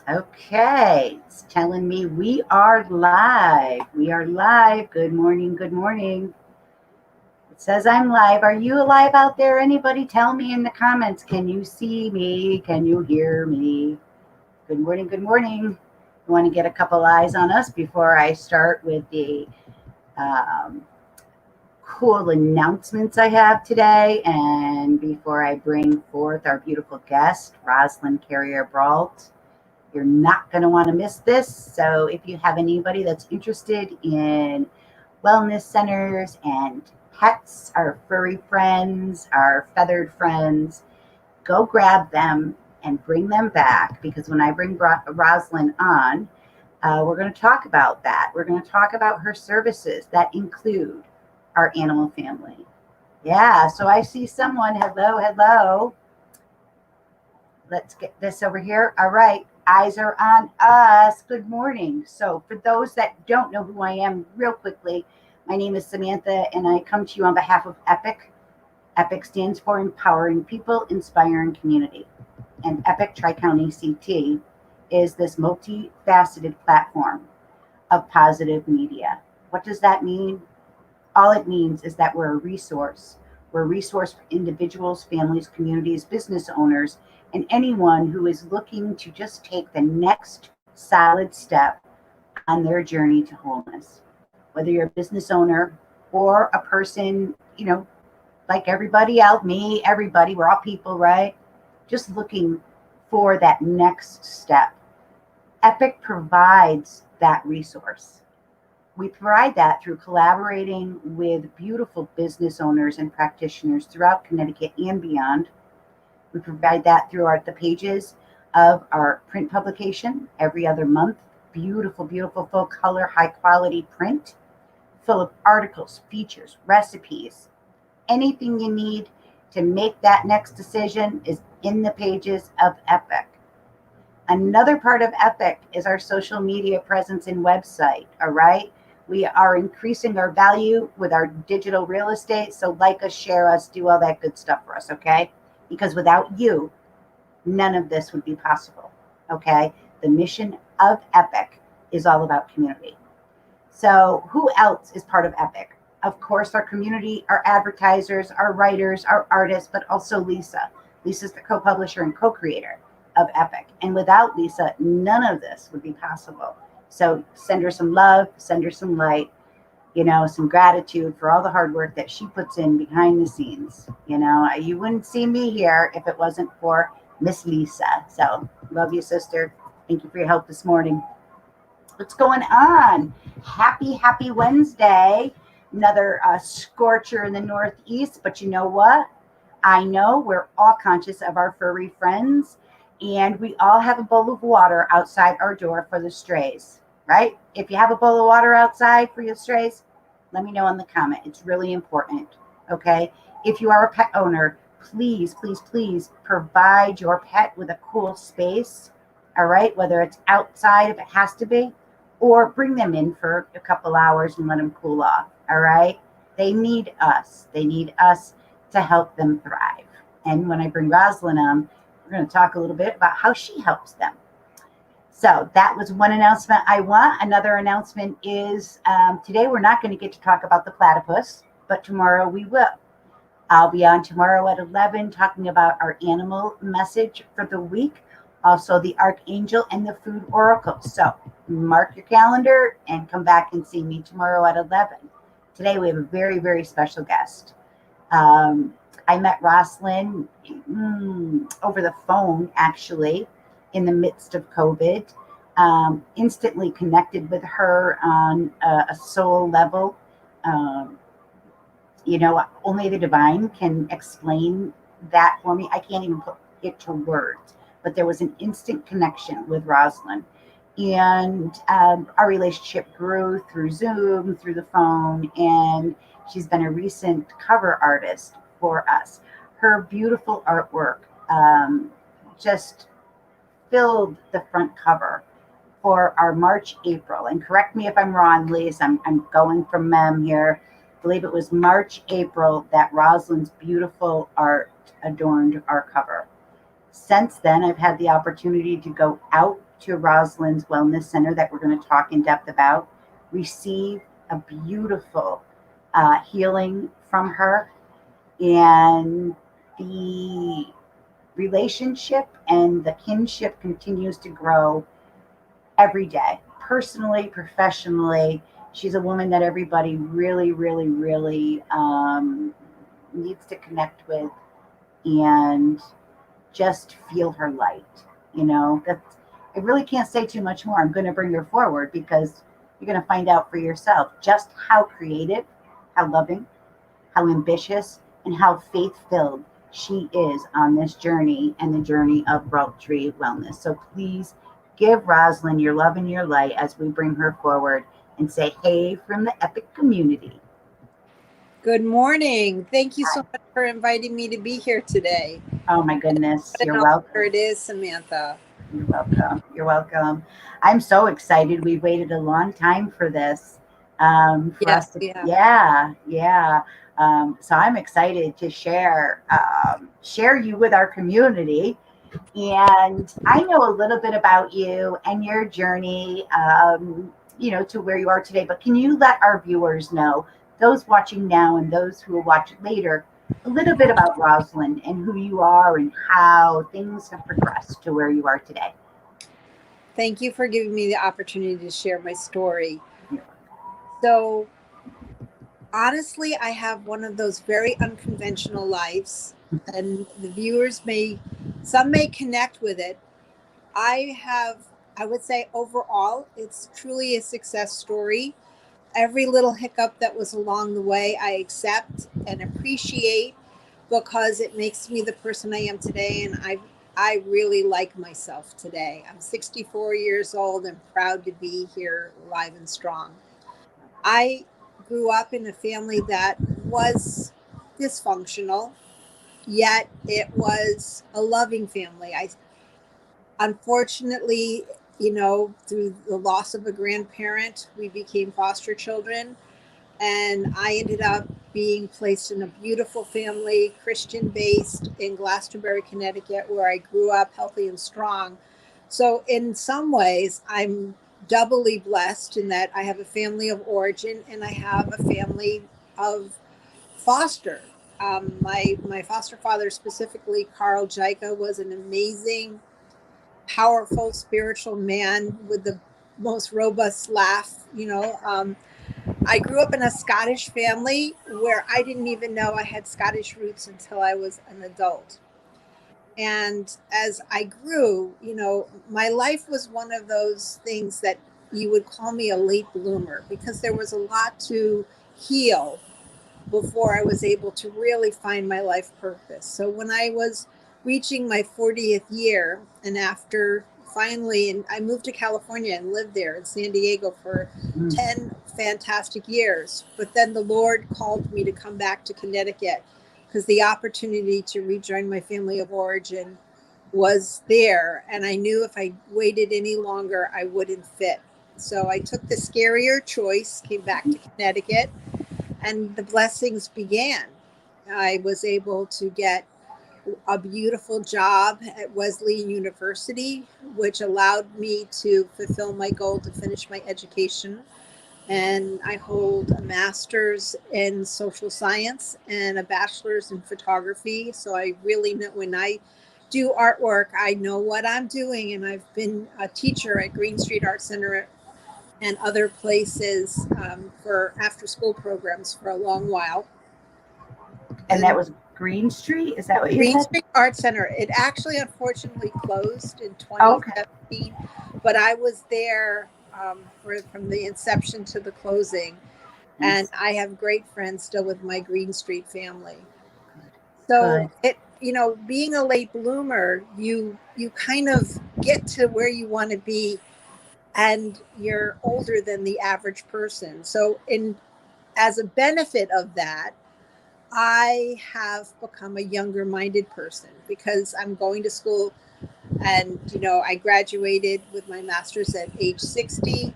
Okay, it's telling me we are live. We are live. Good morning. Good morning. It says I'm live. Are you alive out there? Anybody tell me in the comments. Can you see me? Can you hear me? Good morning. Good morning. I want to get a couple eyes on us before I start with the um, cool announcements I have today. And before I bring forth our beautiful guest, Roslyn Carrier-Brault. You're not going to want to miss this. So if you have anybody that's interested in wellness centers and pets, our furry friends, our feathered friends, go grab them and bring them back, because when I bring Roslyn on, we're going to talk about that. We're going to talk about her services that include our animal family. Yeah, so I see someone. Hello, hello. Let's get this over here. All right. Eyes are on us. Good morning. So, for those that don't know who I am, real quickly, my name is Samantha, and I come to you on behalf of E.P.I.C. E.P.I.C stands for Empowering People, Inspiring Community. And E.P.I.C TriCountyCT is this multifaceted platform of positive media. What does that mean? All it means is that we're a resource. We're a resource for individuals, families, communities, business owners, and anyone who is looking to just take the next solid step on their journey to wholeness. Whether you're a business owner or a person, like everybody else, me, everybody, we're all people, right? Just looking for that next step. E.P.I.C provides that resource. We provide that through collaborating with beautiful business owners and practitioners throughout Connecticut and beyond. We provide that through the pages of our print publication every other month. Beautiful, beautiful full color, high quality print full of articles, features, recipes. Anything you need to make that next decision is in the pages of E.P.I.C. Another part of E.P.I.C is our social media presence and website, all right? We are increasing our value with our digital real estate. So like us, share us, do all that good stuff for us, okay? Because without you, none of this would be possible, okay? The mission of E.P.I.C is all about community. So who else is part of E.P.I.C? Of course, our community, our advertisers, our writers, our artists, but also Lisa. Lisa's the co-publisher and co-creator of E.P.I.C. And without Lisa, none of this would be possible. So send her some love, send her some light, some gratitude for all the hard work that she puts in behind the scenes. You wouldn't see me here if it wasn't for Miss Lisa. So love you, sister. Thank you for your help this morning. What's going on? Happy Wednesday. Another scorcher in the Northeast, but you know what? I know we're all conscious of our furry friends, and we all have a bowl of water outside our door for the strays, right? If you have a bowl of water outside for your strays, let me know in the comment. It's really important, okay? If you are a pet owner, please, please, please provide your pet with a cool space, all right? Whether it's outside if it has to be, or bring them in for a couple hours and let them cool off, all right? They need us. They need us to help them thrive. And when I bring Roslyn on, we're going to talk a little bit about how she helps them. So that was one announcement I want. Another announcement is today we're not going to get to talk about the platypus, but tomorrow we will. I'll be on tomorrow at 11 talking about our animal message for the week, also the Archangel and the Food Oracle. So mark your calendar and come back and see me tomorrow at 11. Today we have a very, very special guest. I met Roslyn over the phone, actually, in the midst of COVID. Instantly connected with her on a soul level. Only the divine can explain that for me. I can't even put it to words, but there was an instant connection with Roslyn. And our relationship grew through Zoom, through the phone, and she's been a recent cover artist for us. Her beautiful artwork just filled the front cover for our March, April. And correct me if I'm wrong, Lise, I'm going from mem here. I believe it was March, April that Roslyn's beautiful art adorned our cover. Since then, I've had the opportunity to go out to Roslyn's Wellness Center that we're going to talk in depth about, receive a beautiful healing from her, and the relationship and the kinship continues to grow every day, personally, professionally. She's a woman that everybody really, really, really needs to connect with and just feel her light. That's, I really can't say too much more. I'm going to bring her forward because you're going to find out for yourself just how creative, how loving, how ambitious, and how faith filled she is on this journey and the journey of Braulttree Wellness. So please give Roslyn your love and your light as we bring her forward and say, hey, from the EPIC community. Good morning. Thank you so much for inviting me to be here today. Oh my goodness. What an You're welcome. honor it is, Samantha. You're welcome. You're welcome. I'm so excited. We waited a long time for this. For us to, yeah. So I'm excited to share you with our community. And I know a little bit about you and your journey, to where you are today. But can you let our viewers know, those watching now and those who will watch it later, a little bit about Roslyn and who you are and how things have progressed to where you are today? Thank you for giving me the opportunity to share my story. So, honestly, I have one of those very unconventional lives, and the viewers some may connect with it. I would say overall, it's truly a success story. Every little hiccup that was along the way, I accept and appreciate because it makes me the person I am today. And I really like myself today. I'm 64 years old and proud to be here alive and strong. I grew up in a family that was dysfunctional, yet it was a loving family. Unfortunately, through the loss of a grandparent, we became foster children. And I ended up being placed in a beautiful family, Christian based, in Glastonbury, Connecticut, where I grew up healthy and strong. So, in some ways, I'm doubly blessed in that I have a family of origin and I have a family of foster. My foster father, specifically Carl Jica, was an amazing, powerful, spiritual man with the most robust laugh. I grew up in a Scottish family where I didn't even know I had Scottish roots until I was an adult. And as I grew, my life was one of those things that you would call me a late bloomer because there was a lot to heal before I was able to really find my life purpose. So when I was reaching my 40th year, and after finally, and I moved to California and lived there in San Diego for 10 fantastic years. But then the Lord called me to come back to Connecticut because the opportunity to rejoin my family of origin was there. And I knew if I waited any longer, I wouldn't fit. So I took the scarier choice, came back to Connecticut, and the blessings began. I was able to get a beautiful job at Wesleyan University, which allowed me to fulfill my goal to finish my education. And I hold a master's in social science and a bachelor's in photography. So I really know when I do artwork, I know what I'm doing. And I've been a teacher at Green Street Art Center and other places for after school programs for a long while. And that was Green Street? Is that what you Green said? Street Art Center. It actually unfortunately closed in 2017, but I was there from the inception to the closing. And I have great friends still with my Green Street family. So being a late bloomer, you kind of get to where you want to be, and you're older than the average person. So as a benefit of that, I have become a younger minded person because I'm going to school, and I graduated with my master's at age 60.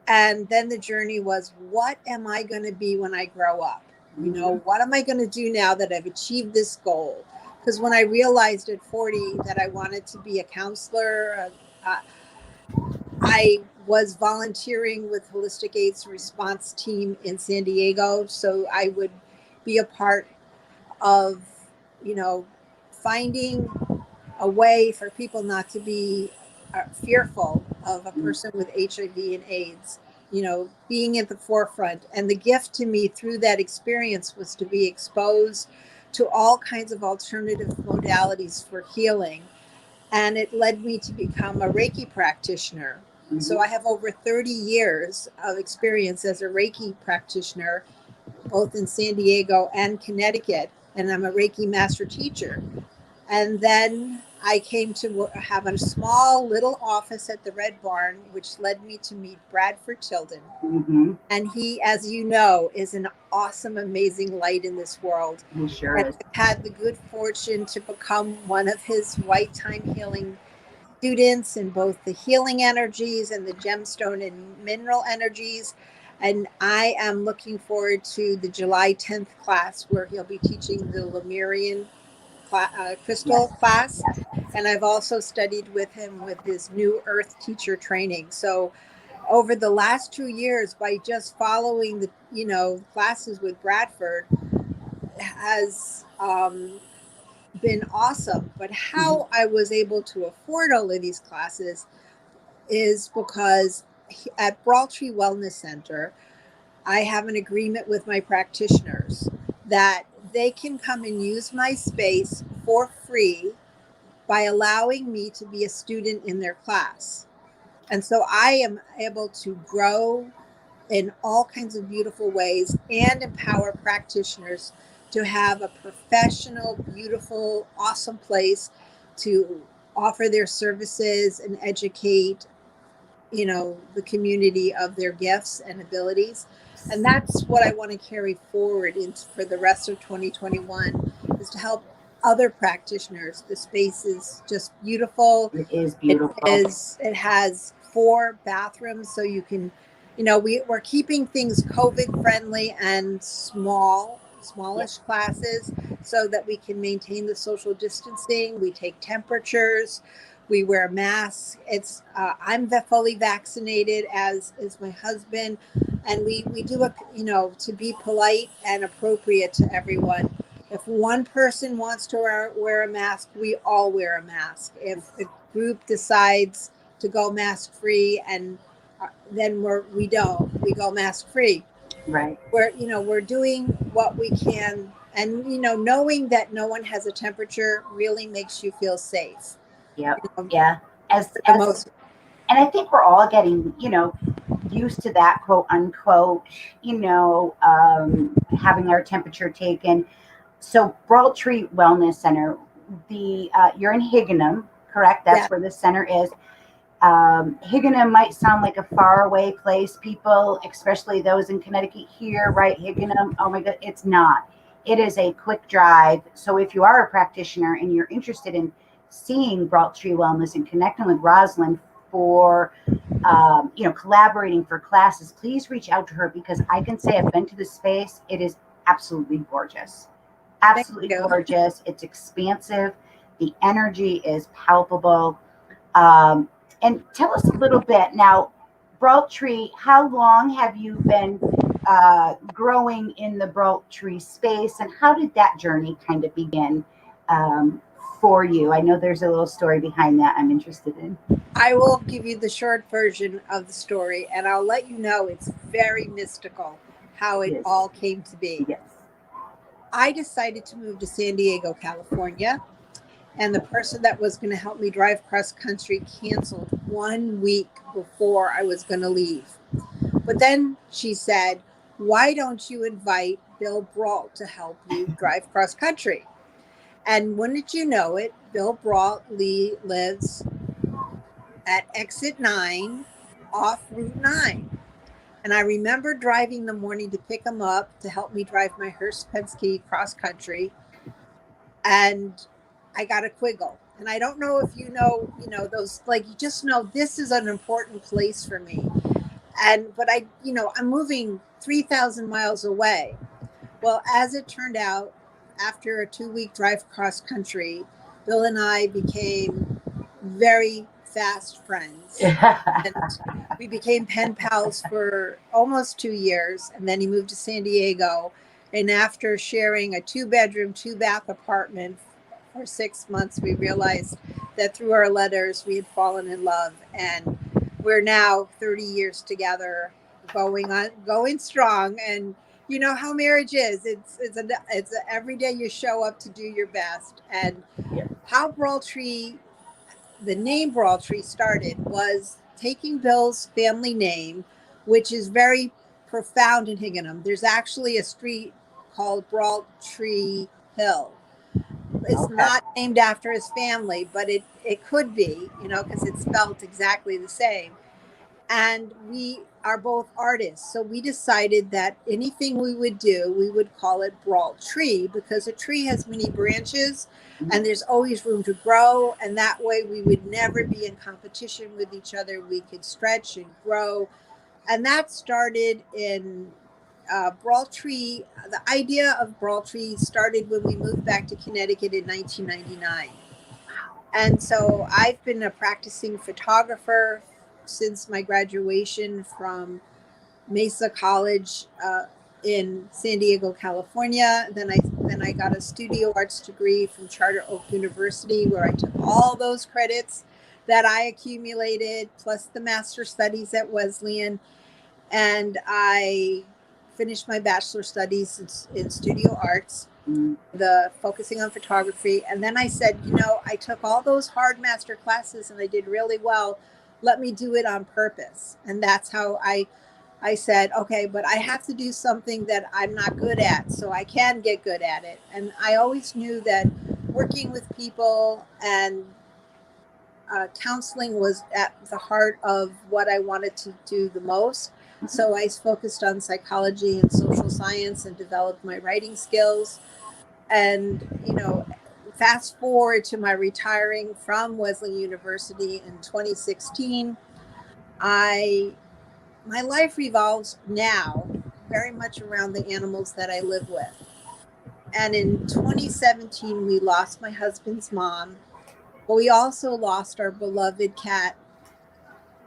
And then the journey was, what am I going to be when I grow up? What am I going to do now that I've achieved this goal? Because when I realized at 40 that I wanted to be a counselor, I was volunteering with Holistic AIDS Response Team in San Diego, so I would be a part of, finding a way for people not to be fearful of a person with HIV and AIDS, being at the forefront. And the gift to me through that experience was to be exposed to all kinds of alternative modalities for healing. And it led me to become a Reiki practitioner. Mhm. So I have over 30 years of experience as a Reiki practitioner, both in San Diego and Connecticut. And I'm a Reiki master teacher. And then I came to have a small little office at the Red Barn, which led me to meet Bradford Tilden. Mhm. And he, as you know, is an awesome, amazing light in this world. He sure And is. I've had the good fortune to become one of his white time healing students in both the healing energies and the gemstone and mineral energies. And I am looking forward to the July 10th class where he'll be teaching the Lemurian crystal Yes. class. Yes. And I've also studied with him with his new earth teacher training. So over the last 2 years, by just following the, classes with Bradford has been awesome. But how I was able to afford all of these classes is because at Braulttree Wellness Center, I have an agreement with my practitioners that they can come and use my space for free by allowing me to be a student in their class. And so I am able to grow in all kinds of beautiful ways and empower practitioners to have a professional, beautiful, awesome place to offer their services and educate the community of their gifts and abilities. And that's what I want to carry forward for the rest of 2021, is to help other practitioners. The space is just beautiful. It is it beautiful. is it has 4 bathrooms, so you can, we're keeping things COVID friendly and smallish classes so that we can maintain the social distancing. We take temperatures, we wear masks. It's I'm fully vaccinated, as is my husband, and we do it, to be polite and appropriate to everyone. If one person wants to wear a mask, we all wear a mask. If the group decides to go mask free, and then we go mask free. Right. We're doing what we can, and knowing that no one has a temperature really makes you feel safe. Yep. Um, Yeah. the As most and I think we're all getting, used to that quote unquote, having our temperature taken. So Braulttree Wellness Center, you're in Higganum, correct? Yeah. That's where the center is. Higganum might sound like a faraway place, people, especially those in Connecticut here, right? Higganum, oh my God, it's not. It is a quick drive. So if you are a practitioner and you're interested in seeing Braulttree Wellness and connecting with Roslyn for, collaborating for classes, please reach out to her, because I can say I've been to the space. It is absolutely gorgeous. Thank Absolutely you. gorgeous. It's expansive. The energy is palpable. Um, and tell us a little bit now, Braulttree, how long have you been growing in the Braulttree space, and how did that journey kind of begin for you? I know there's a little story behind that I'm interested in. I will give you the short version of the story, and I'll let you know it's very mystical how it Yes. all came to be. Yes. I decided to move to San Diego, California, and the person that was going to help me drive cross country canceled 1 week before I was going to leave. But then she said, "Why don't you invite Bill Brault to help you drive cross country?" And wouldn't you know it, Bill Brault lives at exit 9 off Route 9. And I remember driving the morning to pick him up to help me drive my Hearst Penske cross country. And I got a quiggle. And I don't know if those, like, you just know this is an important place for me. But I'm moving 3,000 miles away. Well, as it turned out, after a 2-week drive cross country, Bill and I became very fast friends. And we became pen pals for almost 2 years. And then he moved to San Diego. And after sharing a 2-bedroom, 2-bath apartment for 6 months, we realized that through our letters, we had fallen in love. And we're now 30 years together, going strong. And you know how marriage is. It's every day you show up to do your best. And how Braulttree, the name Braulttree started was taking Bill's family name, which is very profound in Higganum. There's actually a street called Braulttree Hill. It's not named after his family, but it could be, you know, because it's spelled exactly the same. And we are both artists, so we decided that anything we would do, we would call it Braulttree, because a tree has many branches and there's always room to grow, and that way we would never be in competition with each other. We could stretch and grow. And that started in Braulttree. The idea of Braulttree started when we moved back to Connecticut in 1999. And so I've been a practicing photographer since my graduation from Mesa College in San Diego, California. Then I got a studio arts degree from Charter Oak University, where I took all those credits that I accumulated, plus the master studies at Wesleyan, and I finished my bachelor studies in studio arts, the focusing on photography. And then I said, you know, I took all those hard master classes and I did really well. Let me do it on purpose. And that's how I said, okay, but I have to do something that I'm not good at so I can get good at it. And I always knew that working with people and counseling was at the heart of what I wanted to do the most. So I focused on psychology and social science and developed my writing skills. And, you know, fast forward to my retiring from Wesleyan University in 2016, my life revolves now very much around the animals that I live with. And in 2017, we lost my husband's mom, but we also lost our beloved cat,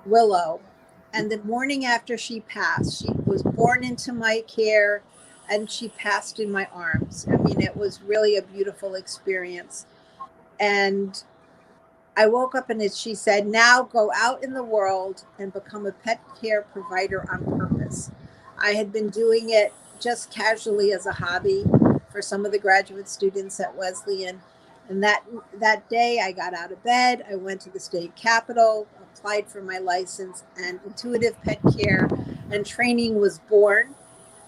Willow. And the morning after she passed, she was born into my care and she passed in my arms. I mean, it was really a beautiful experience. And I woke up and she said, now go out in the world and become a pet care provider on purpose. I had been doing it just casually as a hobby for some of the graduate students at Wesleyan. And that day I got out of bed, I went to the state capitol, applied for my license, and intuitive pet care and training was born.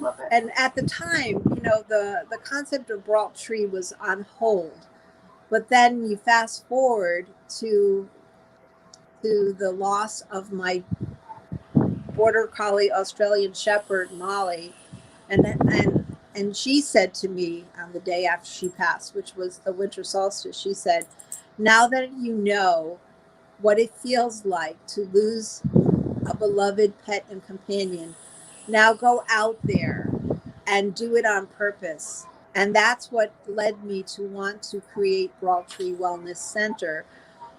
Love it. And at the time, you know, the concept of Braulttree was on hold. But then you fast forward to the loss of my border collie Australian Shepherd, Molly. And she said to me on the day after she passed, which was the winter solstice, she said, now that you know what it feels like to lose a beloved pet and companion, now go out there and do it on purpose. And that's what led me to want to create Braulttree Wellness Center,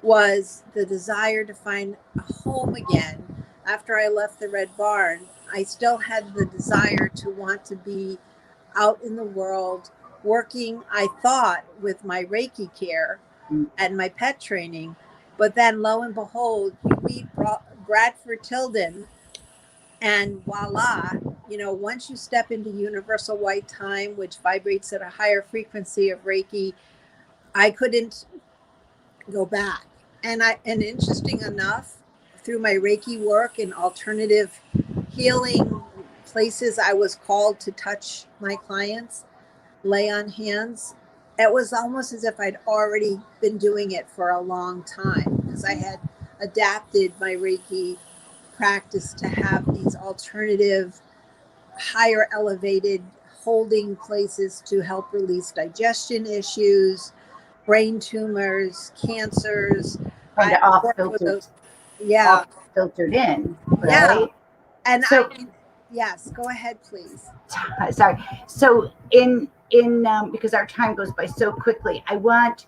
was the desire to find a home again. After I left the Red Barn, I still had the desire to want to be out in the world working, I thought, with my Reiki care and my pet training. But then lo and behold, you meet Bradford Tilden, and voila, you know, once you step into universal white time, which vibrates at a higher frequency of Reiki, I couldn't go back. And interesting enough, through my Reiki work and alternative healing places I was called to touch my clients, lay on hands, it was almost as if I'd already been doing it for a long time, because I had adapted my Reiki practice to have these alternative, higher elevated holding places to help release digestion issues, brain tumors, cancers. Kind of off filtered in, right? Yeah. And so, yes, go ahead, please. Sorry. So in because our time goes by so quickly, I want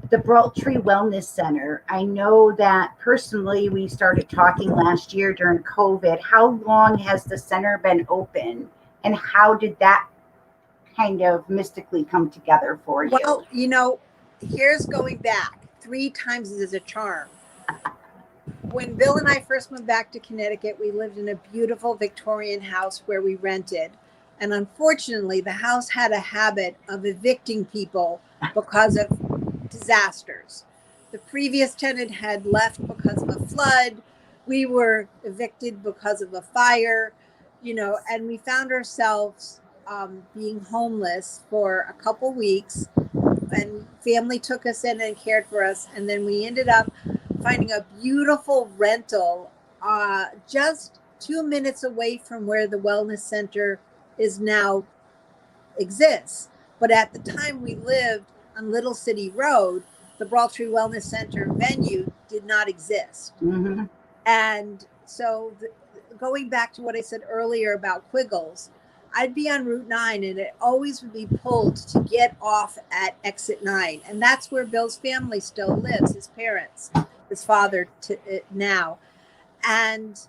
the Braulttree Wellness Center. I know that personally we started talking last year during COVID. How long has the center been open, and how did that kind of mystically come together for you? Well, here's going back 3 times is a charm. When Bill and I first went back to Connecticut, we lived in a beautiful Victorian house where we rented. And unfortunately, the house had a habit of evicting people because of disasters. The previous tenant had left because of a flood. We were evicted because of a fire, and we found ourselves being homeless for a couple weeks. And family took us in and cared for us. And then we ended up finding a beautiful rental just 2 minutes away from where the wellness center is now exists. But at the time we lived on Little City Road, the Braulttree Wellness Center venue did not exist. Mm-hmm. And so going back to what I said earlier about Quiggles, I'd be on Route 9 and it always would be pulled to get off at exit 9. And that's where Bill's family still lives, his parents, his father now. And,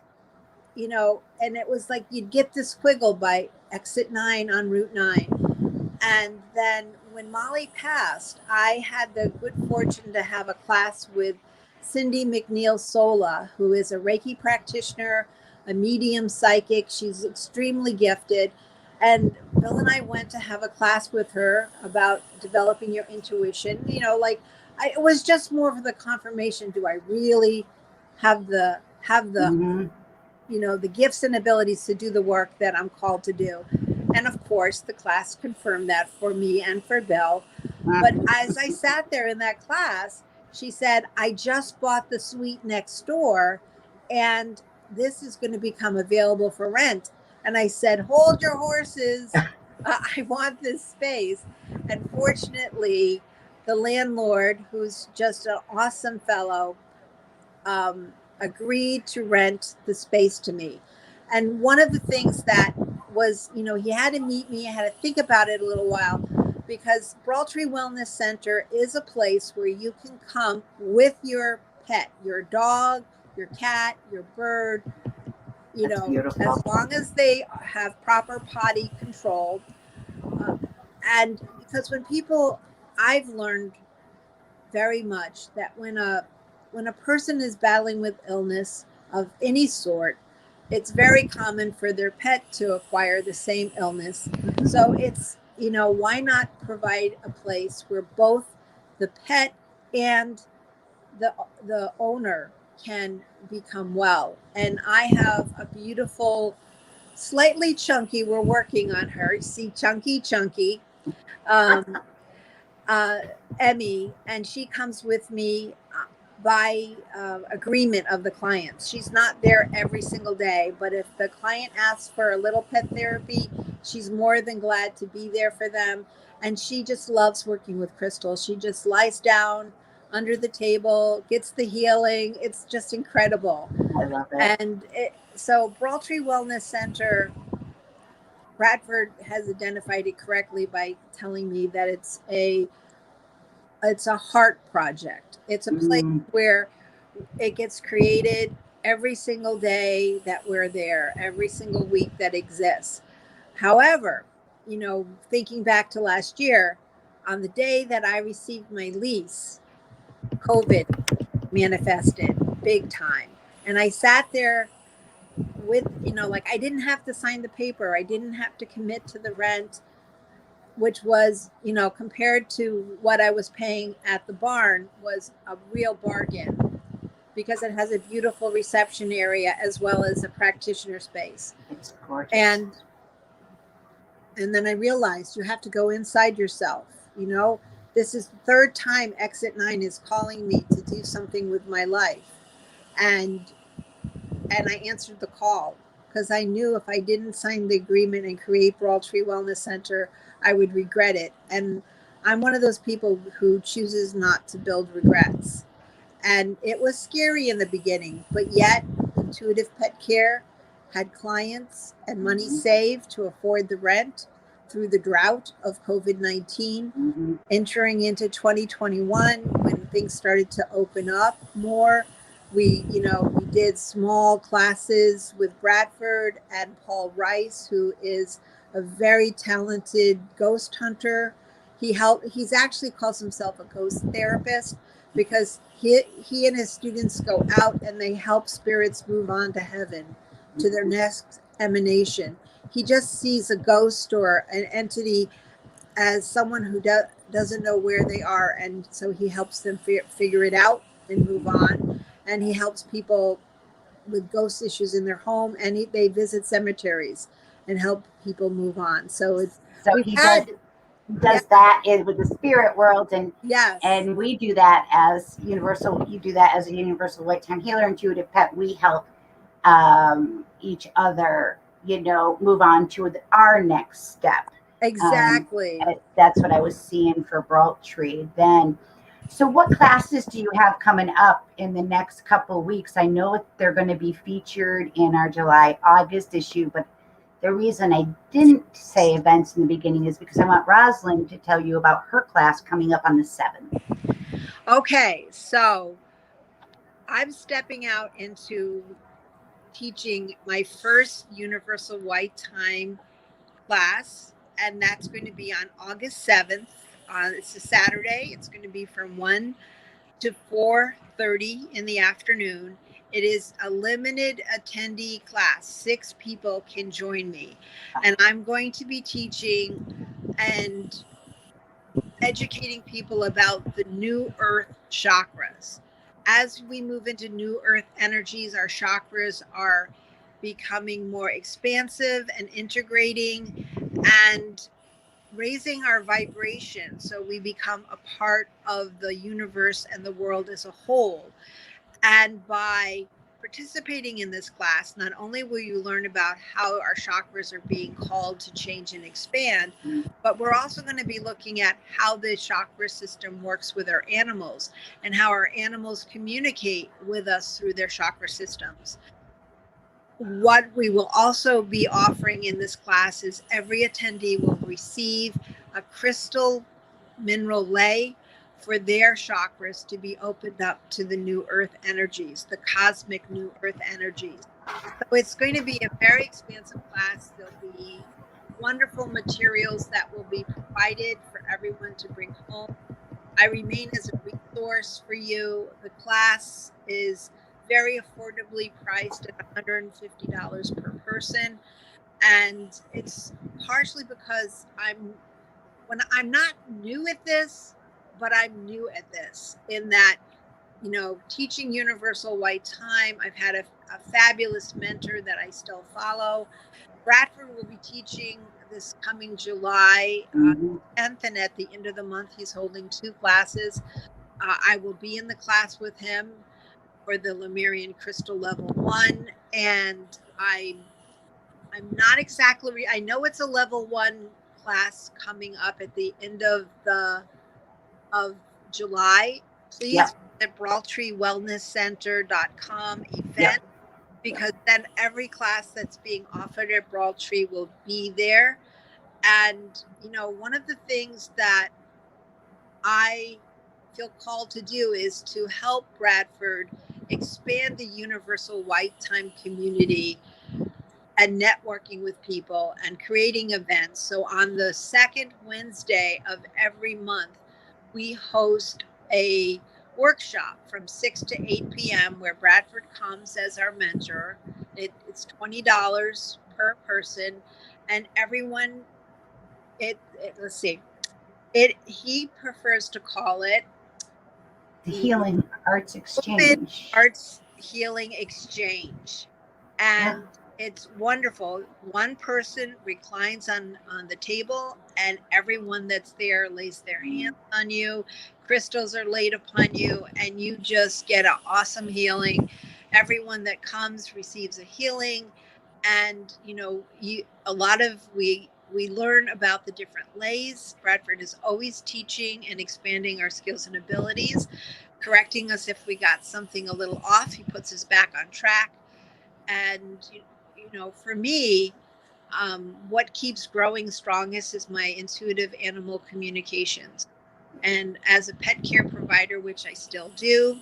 and it was like you'd get this Quiggle by exit 9 on Route 9. And then when Molly passed, I had the good fortune to have a class with Cindy McNeil Sola, who is a Reiki practitioner, a medium psychic. She's extremely gifted. And Bill and I went to have a class with her about developing your intuition. It was just more for the confirmation. Do I really have the Mm-hmm. The gifts and abilities to do the work that I'm called to do? And of course, the class confirmed that for me and for Bill. But as I sat there in that class, she said, I just bought the suite next door, and this is going to become available for rent. And I said, hold your horses. I want this space. And fortunately, the landlord, who's just an awesome fellow, agreed to rent the space to me. And one of the things that was, he had to meet me. I had to think about it a little while, because Braulttree Wellness Center is a place where you can come with your pet, your dog, your cat, your bird, as long as they have proper potty control. And because I've learned very much that when a person is battling with illness of any sort, it's very common for their pet to acquire the same illness. So it's, why not provide a place where both the pet and the owner can become well? And I have a beautiful, slightly chunky, we're working on her. See, chunky, Emmy, and she comes with me by agreement of the clients. She's not there every single day, but if the client asks for a little pet therapy, she's more than glad to be there for them. And she just loves working with Crystal. She just lies down under the table, gets the healing. It's just incredible. I love it. And so Braulttree Wellness Center, Bradford has identified it correctly by telling me that it's a heart project. It's a place where it gets created every single day that we're there, every single week that exists. However, thinking back to last year, on the day that I received my lease, COVID manifested big time. And I sat there with, I didn't have to sign the paper. I didn't have to commit to the rent, which was, compared to what I was paying at the barn, was a real bargain, because it has a beautiful reception area as well as a practitioner space. It's gorgeous. And then I realized you have to go inside yourself. This is the third time Exit 9 is calling me to do something with my life. And I answered the call, because I knew if I didn't sign the agreement and create Braulttree Wellness Center, I would regret it. And I'm one of those people who chooses not to build regrets. And it was scary in the beginning, but yet Intuitive Pet Care had clients and money saved to afford the rent through the drought of COVID-19, entering into 2021 when things started to open up more. We did small classes with Bradford and Paul Rice, who is a very talented ghost hunter. He's actually calls himself a ghost therapist because he and his students go out and they help spirits move on to heaven, to their next emanation. He just sees a ghost or an entity as someone who doesn't know where they are, and so he helps them figure it out and move on. And he helps people with ghost issues in their home, and they visit cemeteries and help people move on. So he does that with the spirit world, and yes, and we do that as universal. You do that as a universal lifetime healer, intuitive pet. We help each other, move on to our next step. Exactly. That's what I was seeing for Braulttree then. So what classes do you have coming up in the next couple of weeks? I know they're going to be featured in our July, August issue, but the reason I didn't say events in the beginning is because I want Roslyn to tell you about her class coming up on the 7th. Okay, so I'm stepping out into teaching my first Universal White Time class, and that's going to be on August 7th. It's a Saturday. It's going to be from 1 to 4:30 in the afternoon. It is a limited attendee class. 6 people can join me, and I'm going to be teaching and educating people about the new earth chakras. As we move into new earth energies, our chakras are becoming more expansive and integrating and raising our vibration, so we become a part of the universe and the world as a whole. And by participating in this class, not only will you learn about how our chakras are being called to change and expand, but we're also going to be looking at how the chakra system works with our animals and how our animals communicate with us through their chakra systems. What we will also be offering in this class is every attendee will receive a crystal mineral lei for their chakras to be opened up to the new earth energies, the cosmic new earth energies. So it's going to be a very expansive class. There'll be wonderful materials that will be provided for everyone to bring home. I remain as a resource for you. The class is very affordably priced at $150 per person. And it's partially because I'm not new at this, but I'm new at this in that, teaching Universal White Time, I've had a fabulous mentor that I still follow. Bradford will be teaching this coming July 10th, and at the end of the month, he's holding 2 classes. I will be in the class with him for the Lemurian Crystal Level 1, and I'm not exactly. I know it's a Level 1 class coming up at the end of July. Please visit Braulttree Wellness Center.com event, because then every class that's being offered at Braulttree will be there. And, one of the things that I feel called to do is to help Bradford expand the Universal White Time community and networking with people and creating events. So on the second Wednesday of every month, we host a workshop from 6 to 8 p.m. where Bradford comes as our mentor. It's $20 per person, and everyone, let's see, he prefers to call it the Healing Arts Exchange. Arts Healing Exchange. And it's wonderful. One person reclines on the table, and everyone that's there lays their hands on you. Crystals are laid upon you, and you just get an awesome healing. Everyone that comes receives a healing, and we learn about the different leis. Bradford is always teaching and expanding our skills and abilities, correcting us if we got something a little off. He puts us back on track. And for me, what keeps growing strongest is my intuitive animal communications. And as a pet care provider, which I still do,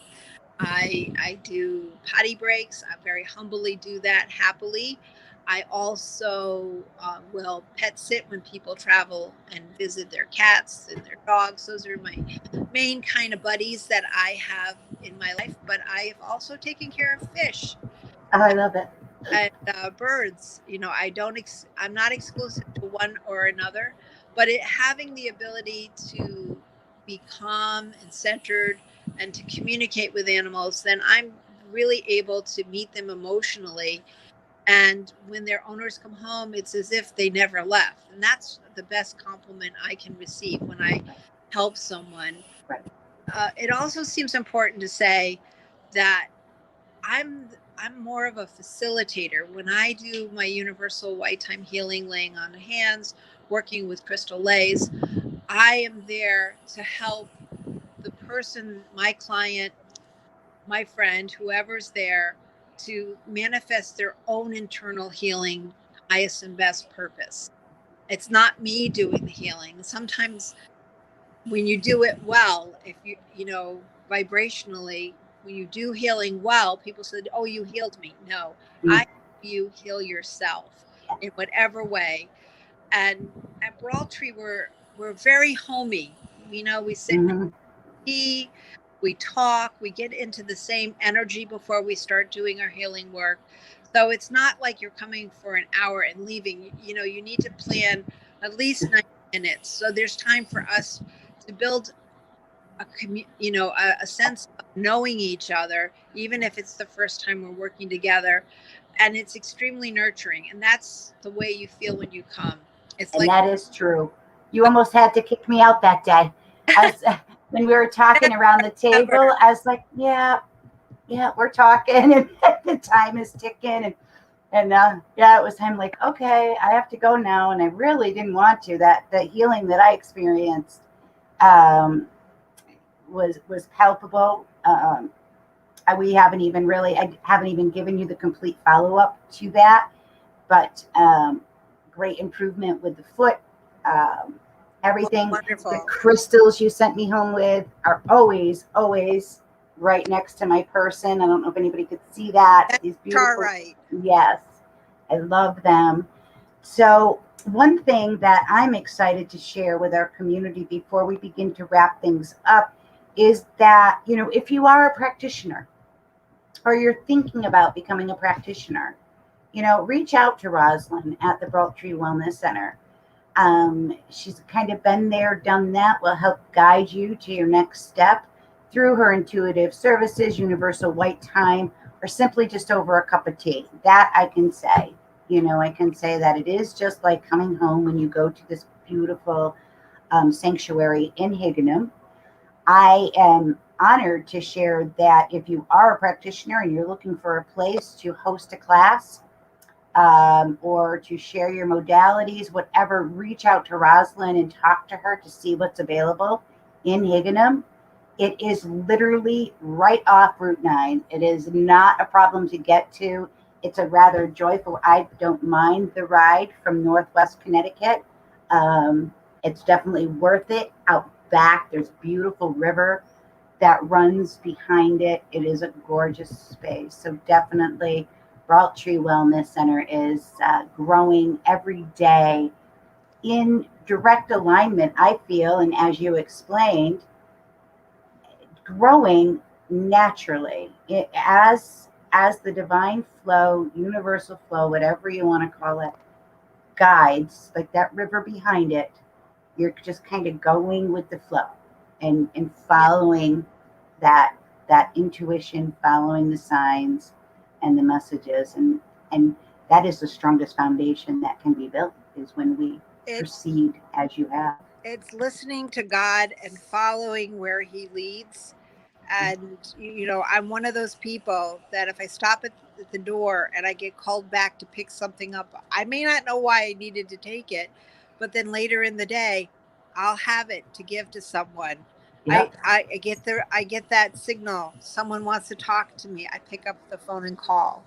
I do potty breaks. I very humbly do that happily. I also will pet sit when people travel and visit their cats and their dogs. Those are my main kind of buddies that I have in my life. But I have also taken care of fish Oh, I love it. and birds. I'm not exclusive to one or another, but having the ability to be calm and centered and to communicate with animals, then I'm really able to meet them emotionally. And when their owners come home, it's as if they never left. And that's the best compliment I can receive when I help someone. Right. It also seems important to say that I'm I'm more of a facilitator. When I do my universal white time healing, laying on the hands, working with crystal lays, I am there to help the person, my client, my friend, whoever's there, to manifest their own internal healing, highest and best purpose. It's not me doing the healing. Sometimes when you do it well, if vibrationally, when you do healing well, people said, "Oh, you healed me." No, I help you heal yourself in whatever way. And at Braulttree, we're very homey. We sit and Mm-hmm. tea, we talk, we get into the same energy before we start doing our healing work. So it's not like you're coming for an hour and leaving. You need to plan at least 90 minutes. So there's time for us to build a sense of knowing each other, even if it's the first time we're working together. And it's extremely nurturing. And that's the way you feel when you come. It's And like that is true. You almost had to kick me out that day. I was when we were talking around the table. ever. I was like, "Yeah, yeah, we're talking, and the time is ticking." And yeah, it was time. Like, okay, I have to go now, and I really didn't want to. That the healing that I experienced um, was palpable. I haven't even given you the complete follow up to that, but great improvement with the foot. Um, Everything. The Wonderful. crystals you sent me home with are always right next to my person. I don't know if anybody could see that. That's These all beautiful, right. yes, I love them. So, one thing that I'm excited to share with our community before we begin to wrap things up is that, if you are a practitioner or you're thinking about becoming a practitioner, reach out to Roslyn at the Braulttree Wellness Center. She's kind of been there, done that, will help guide you to your next step through her intuitive services, universal white time, or simply just over a cup of tea. That I can say. I can say that it is just like coming home when you go to this beautiful sanctuary in Higganum. I am honored to share that if you are a practitioner and you're looking for a place to host a class, or to share your modalities, whatever, reach out to Roslyn and talk to her to see what's available in Higganum. It is literally right off Route 9. It is not a problem to get to. It's a rather joyful, I don't mind the ride from Northwest Connecticut. It's definitely worth it. Out back, there's beautiful river that runs behind it. It is a gorgeous space. So definitely Braulttree Wellness Center is growing every day in direct alignment, I feel, and as you explained, growing naturally as the divine flow, universal flow, whatever you want to call it, guides, like that river behind it. You're just kind of going with the flow and following that intuition, following the signs and the messages, and that is the strongest foundation that can be built, is when we It's proceed as you have. it's listening to God and following where He leads. And I'm one of those people that if I stop at the door and I get called back to pick something up, I may not know why I needed to take it, but then later in the day, I'll have it to give to someone. I, Yep. I get there. I get that signal. Someone wants to talk to me. I pick up the phone and call.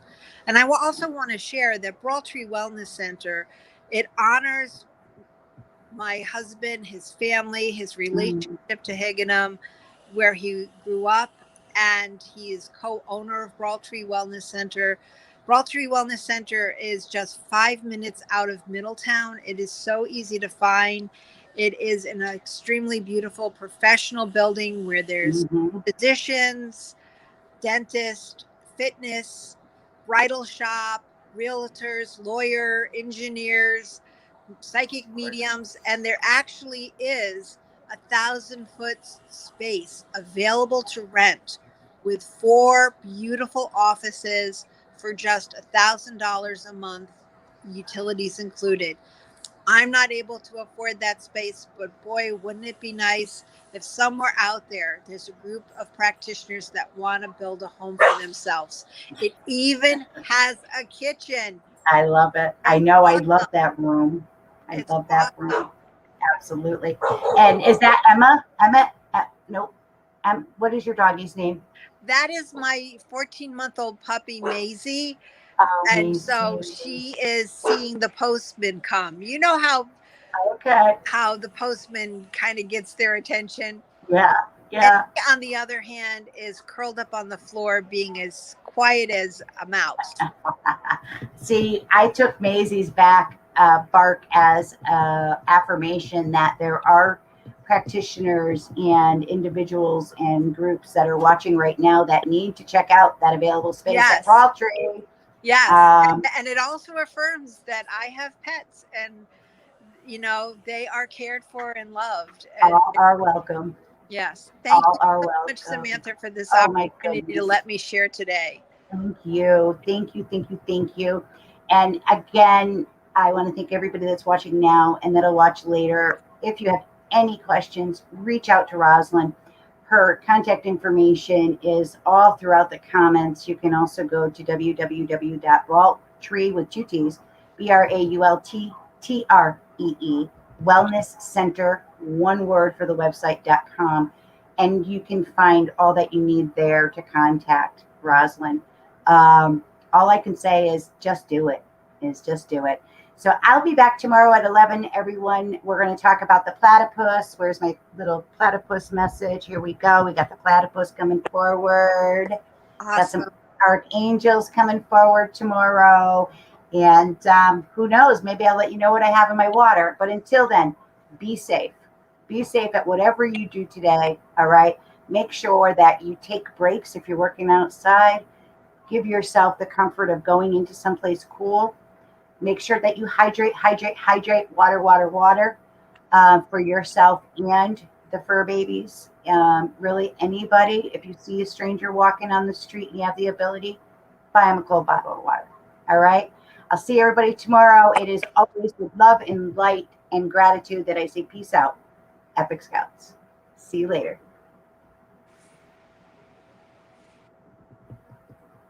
And I will also want to share that Braulttree Wellness Center It honors my husband, his family, his relationship to Higganum, where he grew up, and he is co-owner of Braulttree Wellness Center. Braulttree Wellness Center is just 5 minutes out of Middletown. It is so easy to find. It is an extremely beautiful professional building where there's physicians, dentists, fitness, bridal shop, realtors, lawyer, engineers, psychic mediums, and there actually is 1,000-foot space available to rent with 4 beautiful offices for just $1,000 a month, utilities included. I'm not able to afford that space, but boy, wouldn't it be nice if somewhere out there there's a group of practitioners that want to build a home for themselves. It even has a kitchen. I love it. I know. I love that room. I love that room. Absolutely. And is that Emma? Nope. What is your doggy's name? That is my 14-month-old puppy, Maisie. Oh, And so she is seeing the postman come. You know how the postman kind of gets their attention. Yeah. And on the other hand, is curled up on the floor, being as quiet as a mouse. See, I took Maisie's bark as affirmation that there are practitioners and individuals and groups that are watching right now that need to check out that available space at Braulttree. Yes. And it also affirms that I have pets, and they are cared for and loved. And all are welcome. Yes. Thank you so much, welcome. Samantha, for this opportunity to let me share today. Thank you. Thank you. Thank you. Thank you. And again, I want to thank everybody that's watching now and that'll watch later. If you have any questions, reach out to Roslyn. Her contact information is all throughout the comments. You can also go to www.Braulttree with 2 T's, BRAULTTREE, Wellness Center, one word for the website.com. And you can find all that you need there to contact Roslyn. All I can say is just do it. So I'll be back tomorrow at 11, everyone. We're going to talk about the platypus. Where's my little platypus message? Here we go. We got the platypus coming forward. Awesome. Got some archangels coming forward tomorrow. And who knows, maybe I'll let you know what I have in my water. But until then, be safe. Be safe at whatever you do today, all right? Make sure that you take breaks if you're working outside. Give yourself the comfort of going into someplace cool. Make sure that you hydrate, water for yourself and the fur babies. Really, anybody, if you see a stranger walking on the street and you have the ability, buy them a cold bottle of water, all right? I'll see everybody tomorrow. It is always with love and light and gratitude that I say peace out. Epic Scouts. See you later.